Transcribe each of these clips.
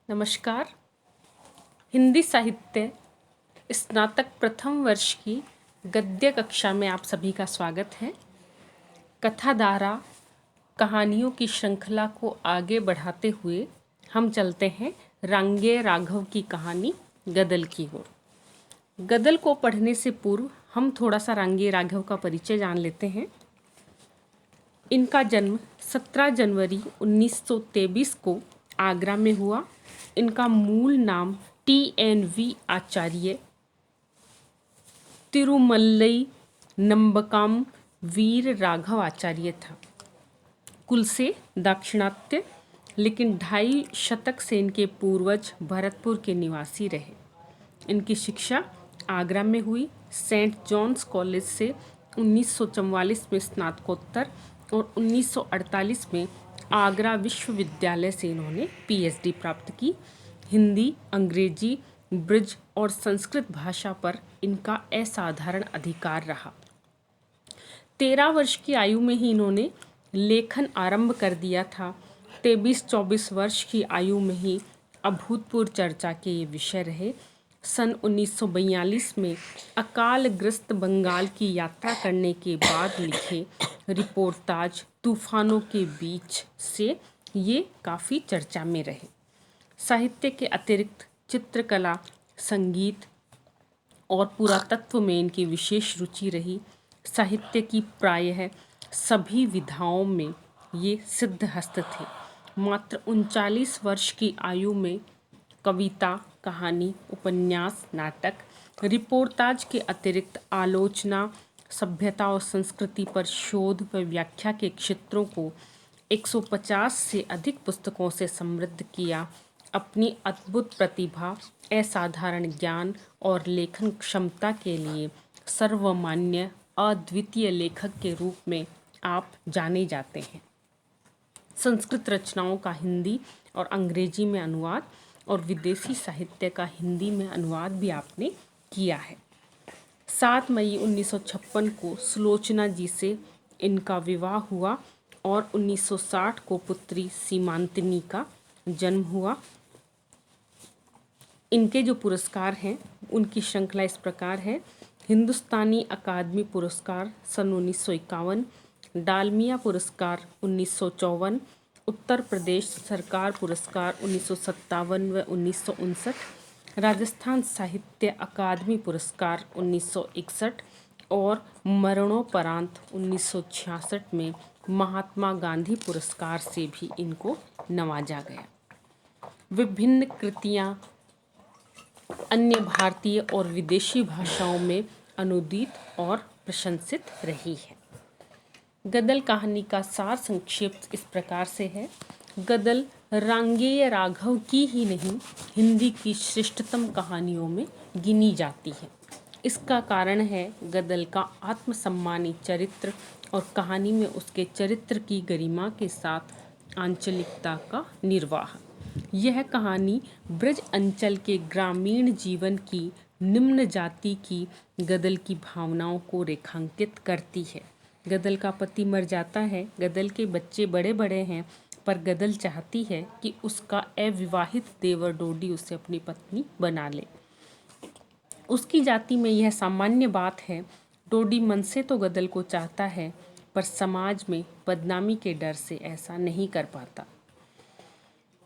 नमस्कार। हिंदी साहित्य स्नातक प्रथम वर्ष की गद्य कक्षा में आप सभी का स्वागत है। कथाधारा कहानियों की श्रृंखला को आगे बढ़ाते हुए हम चलते हैं रांगे राघव की कहानी गदल की ओर। गदल को पढ़ने से पूर्व हम थोड़ा सा रांगे राघव का परिचय जान लेते हैं। इनका जन्म 17 जनवरी 1923 को आगरा में हुआ। इनका मूल नाम TNV आचार्य तिरुमल्लई नंबकाम वीर राघव आचार्य था। कुल से दाक्षिणात्य, लेकिन 2.5 शतक से इनके पूर्वज भरतपुर के निवासी रहे। इनकी शिक्षा आगरा में हुई। सेंट जॉन्स कॉलेज से 1944 में स्नातकोत्तर और 1948 में आगरा विश्वविद्यालय से इन्होंने PhD प्राप्त की। हिंदी, अंग्रेजी, ब्रज और संस्कृत भाषा पर इनका असाधारण अधिकार रहा। 13 वर्ष की आयु में ही इन्होंने लेखन आरंभ कर दिया था। 23-24 वर्ष की आयु में ही अभूतपूर्व चर्चा के ये विषय रहे। सन 1942 में अकालग्रस्त बंगाल की यात्रा करने के बाद लिखे रिपोर्टाज तूफानों के बीच से ये काफ़ी चर्चा में रहे। साहित्य के अतिरिक्त चित्रकला, संगीत और पुरातत्व में इनकी विशेष रुचि रही। साहित्य की प्रायः सभी विधाओं में ये सिद्धहस्त थे। मात्र 39 वर्ष की आयु में कविता, कहानी, उपन्यास, नाटक, रिपोर्टाज के अतिरिक्त आलोचना, सभ्यता और संस्कृति पर शोध व व्याख्या के क्षेत्रों को 150 से अधिक पुस्तकों से समृद्ध किया। अपनी अद्भुत प्रतिभा, असाधारण ज्ञान और लेखन क्षमता के लिए सर्वमान्य अद्वितीय लेखक के रूप में आप जाने जाते हैं। संस्कृत रचनाओं का हिंदी और अंग्रेजी में अनुवाद और विदेशी साहित्य का हिंदी में अनुवाद भी आपने किया है। 7 मई 1956 को सुलोचना जी से इनका विवाह हुआ और 1960 को पुत्री सीमांतिनी का जन्म हुआ। इनके जो पुरस्कार हैं उनकी श्रृंखला इस प्रकार है। हिंदुस्तानी अकादमी पुरस्कार सन 1951, डालमिया पुरस्कार 1954, उत्तर प्रदेश सरकार पुरस्कार 1957 व 1959, राजस्थान साहित्य अकादमी पुरस्कार 1961 और मरणोपरांत 1966 में महात्मा गांधी पुरस्कार से भी इनको नवाजा गया। विभिन्न कृतियाँ अन्य भारतीय और विदेशी भाषाओं में अनुदित और प्रशंसित रही है। गदल कहानी का सार संक्षेप इस प्रकार से है। गदल रांगेय राघव की ही नहीं, हिंदी की श्रेष्ठतम कहानियों में गिनी जाती है। इसका कारण है गदल का आत्मसम्मानी चरित्र और कहानी में उसके चरित्र की गरिमा के साथ आंचलिकता का निर्वाह। यह कहानी ब्रज अंचल के ग्रामीण जीवन की निम्न जाति की गदल की भावनाओं को रेखांकित करती है। गदल का पति मर जाता है, गदल के बच्चे बड़े बड़े हैं, पर गदल चाहती है कि उसका अविवाहित देवर डोडी उसे अपनी पत्नी बना ले। उसकी जाति में यह सामान्य बात है। डोडी मन से तो गदल को चाहता है, पर समाज में बदनामी के डर से ऐसा नहीं कर पाता।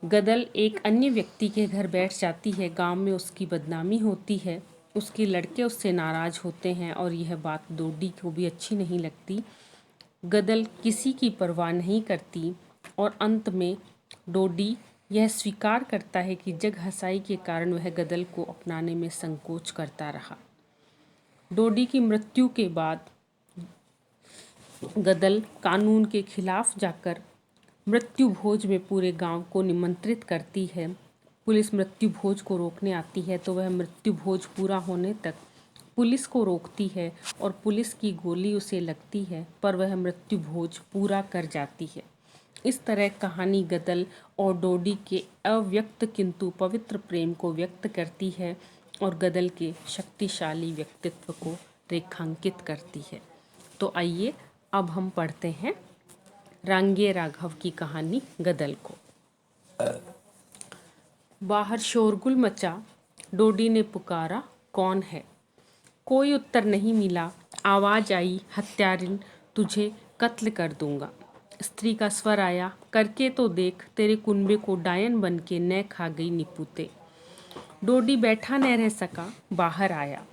गदल एक अन्य व्यक्ति के घर बैठ जाती है। गांव में उसकी बदनामी होती है, उसके लड़के उससे नाराज़ होते हैं और यह बात डोडी को भी अच्छी नहीं लगती। गदल किसी की परवाह नहीं करती और अंत में डोडी यह स्वीकार करता है कि जग हंसाई के कारण वह गदल को अपनाने में संकोच करता रहा। डोडी की मृत्यु के बाद गदल कानून के खिलाफ जाकर मृत्यु भोज में पूरे गांव को निमंत्रित करती है। पुलिस मृत्यु भोज को रोकने आती है तो वह मृत्यु भोज पूरा होने तक पुलिस को रोकती है और पुलिस की गोली उसे लगती है, पर वह मृत्यु भोज पूरा कर जाती है। इस तरह कहानी गदल और डोडी के अव्यक्त किंतु पवित्र प्रेम को व्यक्त करती है और गदल के शक्तिशाली व्यक्तित्व को रेखांकित करती है। तो आइए अब हम पढ़ते हैं रांगे राघव की कहानी गदल को। बाहर शोरगुल मचा। डोडी ने पुकारा, कौन है? कोई उत्तर नहीं मिला। आवाज आई, हत्यारिन, तुझे कत्ल कर दूंगा। स्त्री का स्वर आया, करके तो देख, तेरे कुनबे को डायन बन के न खा गई निपुते। डोडी बैठा न रह सका, बाहर आया।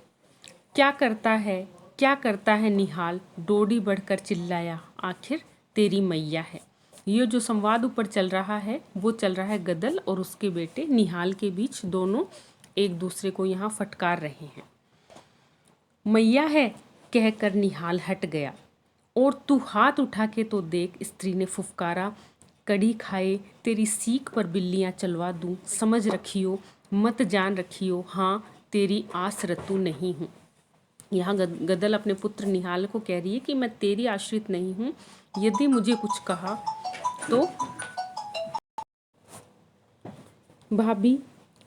क्या करता है, क्या करता है निहाल? डोडी बढ़कर चिल्लाया, आखिर तेरी मैया है। ये जो संवाद ऊपर चल रहा है वो चल रहा है गदल और उसके बेटे निहाल के बीच। दोनों एक दूसरे को यहाँ फटकार रहे हैं। मैया है कहकर निहाल हट गया। और तू हाथ उठा के तो देख, स्त्री ने फुफकारा। कड़ी खाए तेरी सीख पर बिल्लियाँ चलवा दूँ। समझ रखियो, मत जान रखियो, हाँ तेरी आस रतू नहीं हूँ। यहाँ गदल अपने पुत्र निहाल को कह रही है कि मैं तेरी आश्रित नहीं हूँ। यदि मुझे कुछ कहा तो। भाभी,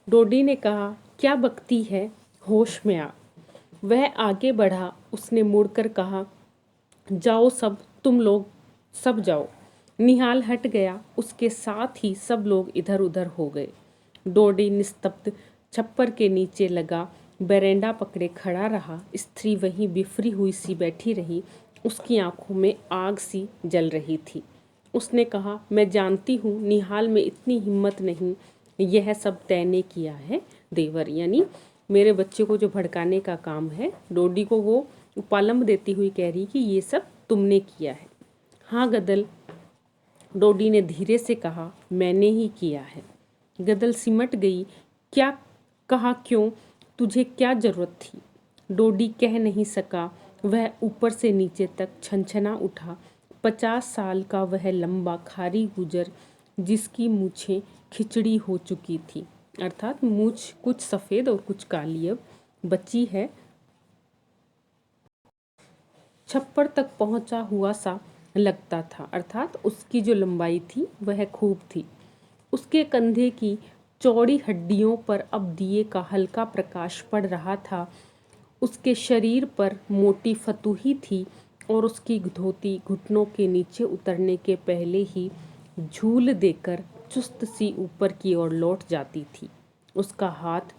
डोडी ने कहा, क्या बकती है, होश में आ। वह आगे बढ़ा। उसने मुड़कर कहा, जाओ सब, तुम लोग सब जाओ। निहाल हट गया। उसके साथ ही सब लोग इधर उधर हो गए। डोडी निस्तब्ध छप्पर के नीचे लगा बरेंडा पकड़े खड़ा रहा। स्त्री वहीं बिफरी हुई सी बैठी रही। उसकी आंखों में आग सी जल रही थी। उसने कहा, मैं जानती हूँ निहाल में इतनी हिम्मत नहीं। यह सब तैने किया है देवर, यानी मेरे बच्चे को जो भड़काने का काम है। डोडी को वो उपालंब देती हुई कह रही कि ये सब तुमने किया है। हाँ गदल, डोडी ने धीरे से कहा, मैंने ही किया है। गदल सिमट गई। क्या कहा, क्यों, तुझे क्या जरूरत थी? डोडी कह नहीं सका। वह ऊपर से नीचे तक छनछना उठा। 50 साल का वह लंबा खारी गुजर, जिसकी मूछें खिचड़ी हो चुकी थी, अर्थात मूछ कुछ सफ़ेद और कुछ काली अब बची है, छप्पर तक पहुंचा हुआ सा लगता था। अर्थात उसकी जो लंबाई थी वह खूब थी। उसके कंधे की चौड़ी हड्डियों पर अब दिए का हल्का प्रकाश पड़ रहा था। उसके शरीर पर मोटी फतूही थी और उसकी धोती घुटनों के नीचे उतरने के पहले ही झूल देकर चुस्त सी ऊपर की ओर लौट जाती थी। उसका हाथ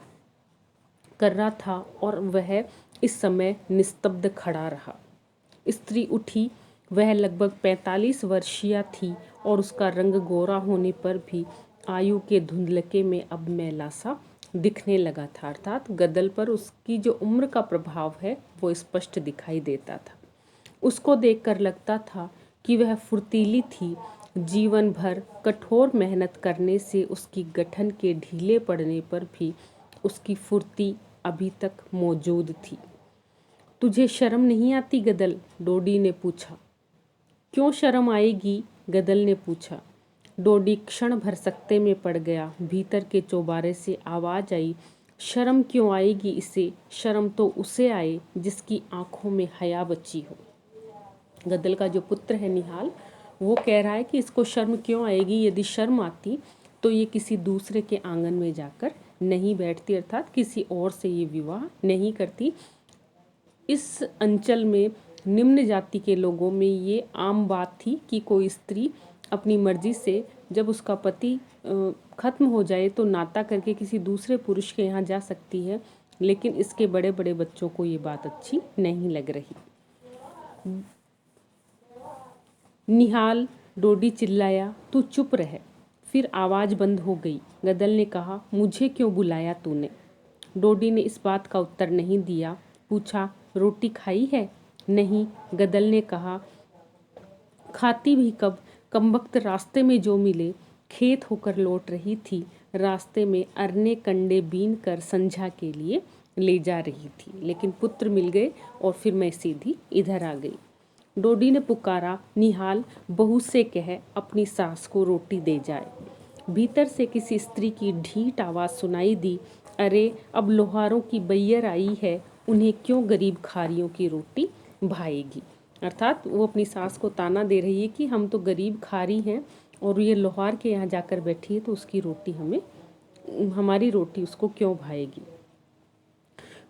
कर्रा था और वह इस समय निस्तब्ध खड़ा रहा। स्त्री उठी। वह लगभग 45 वर्षीय थी और उसका रंग गोरा होने पर भी आयु के धुंधलके में अब मैला सा दिखने लगा था। अर्थात गदल पर उसकी जो उम्र का प्रभाव है वो स्पष्ट दिखाई देता था। उसको देखकर लगता था कि वह फुर्तीली थी। जीवन भर कठोर मेहनत करने से उसकी गठन के ढीले पड़ने पर भी उसकी फुर्ती अभी तक मौजूद थी। तुझे शर्म नहीं आती गदल? डोडी ने पूछा। क्यों शर्म आएगी? गदल ने पूछा। डोडी क्षण भर सकते में पड़ गया। भीतर के चौबारे से आवाज आई, शर्म क्यों आएगी इसे? शर्म तो उसे आए जिसकी आंखों में हया बची हो। गदल का जो पुत्र है निहाल, वो कह रहा है कि इसको शर्म क्यों आएगी। यदि शर्म आती तो ये किसी दूसरे के आंगन में जाकर नहीं बैठती, अर्थात किसी और से ये विवाह नहीं करती। इस अंचल में निम्न जाति के लोगों में ये आम बात थी कि कोई स्त्री अपनी मर्जी से जब उसका पति खत्म हो जाए तो नाता करके किसी दूसरे पुरुष के यहाँ जा सकती है, लेकिन इसके बड़े बड़े बच्चों को ये बात अच्छी नहीं लग रही। निहाल, डोडी चिल्लाया, तू चुप रह। फिर आवाज़ बंद हो गई। गदल ने कहा, मुझे क्यों बुलाया तूने? डोडी ने इस बात का उत्तर नहीं दिया। पूछा, रोटी खाई है? नहीं, गदल ने कहा। खाती भी कब, कमबख्त रास्ते में जो मिले। खेत होकर लौट रही थी। रास्ते में अरने कंडे बीन कर संझा के लिए ले जा रही थी, लेकिन पुत्र मिल गए और फिर मैं सीधी इधर आ गई। डोडी ने पुकारा, निहाल, बहू से कह अपनी सास को रोटी दे जाए। भीतर से किसी स्त्री की ढीठ आवाज़ सुनाई दी, अरे अब लोहारों की बैयर आई है, उन्हें क्यों गरीब खारियों की रोटी भाएगी। अर्थात वो अपनी सास को ताना दे रही है कि हम तो गरीब खारी हैं और ये लोहार के यहाँ जाकर बैठी है तो उसकी रोटी हमें, हमारी रोटी उसको क्यों भाएगी।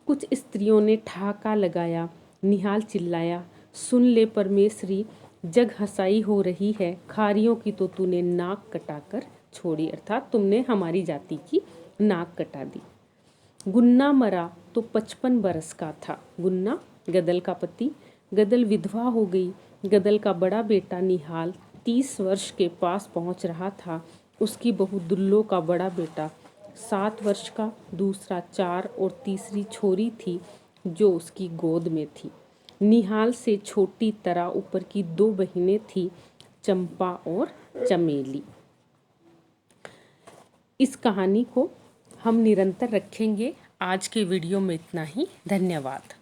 कुछ स्त्रियों ने ठहाका लगाया। निहाल चिल्लाया, सुन ले परमेश्वरी, जग हंसाई हो रही है। खारियों की तो तूने नाक कटाकर छोड़ी, अर्थात तुमने हमारी जाति की नाक कटा दी। गुन्ना मरा तो 55 बरस का था। गुन्ना गदल का पति। गदल विधवा हो गई। गदल का बड़ा बेटा निहाल 30 वर्ष के पास पहुंच रहा था। उसकी बहू दुल्लो का बड़ा बेटा 7 वर्ष का, दूसरा 4 और तीसरी छोरी थी जो उसकी गोद में थी। निहाल से छोटी तरा ऊपर की 2 बहनें थी, चंपा और चमेली। इस कहानी को हम निरंतर रखेंगे। आज के वीडियो में इतना ही। धन्यवाद।